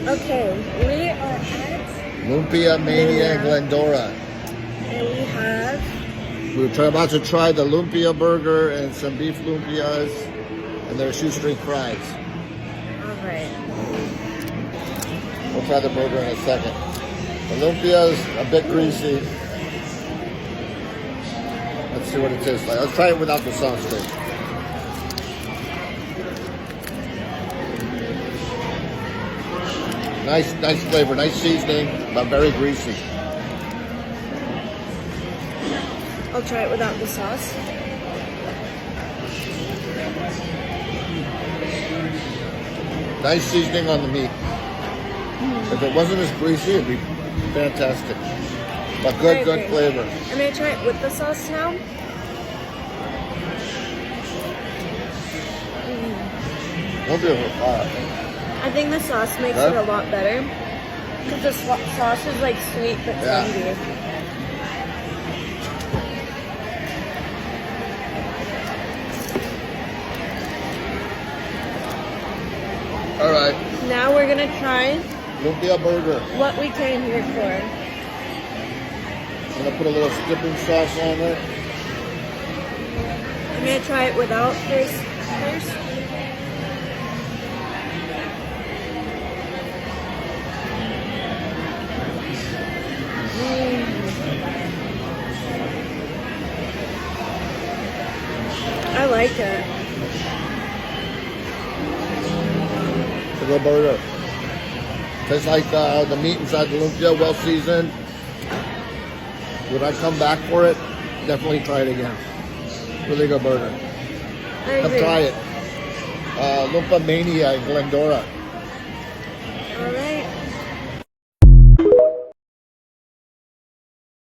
Okay, we are at Lumpia, Mania, and Glendora. and We're about to try the Lumpia burger and some beef lumpias and their shoestring fries. alright. We'll try the burger in a second. The lumpia is a bit greasy. Let's see what it tastes like. Let's try it without the sauce first. Nice flavor, nice seasoning, but very greasy. I'll try it without the sauce. Nice seasoning on the meat. If it wasn't as greasy, it'd be fantastic. But good flavor. I'm gonna try it with the sauce now. I think the sauce makes it a lot better because the sauce is like sweet but tangy. All right. Now we're gonna try Lumpia burger. what we came here for. I'm gonna put a little dipping sauce on it. I'm gonna try it without first. I like it. It's a good burger. Tastes like the meat inside the lumpia, well seasoned. Would I come back for it? Definitely try it again. Really good burger. I Come agree. try it. Lumpia Mania in Glendora.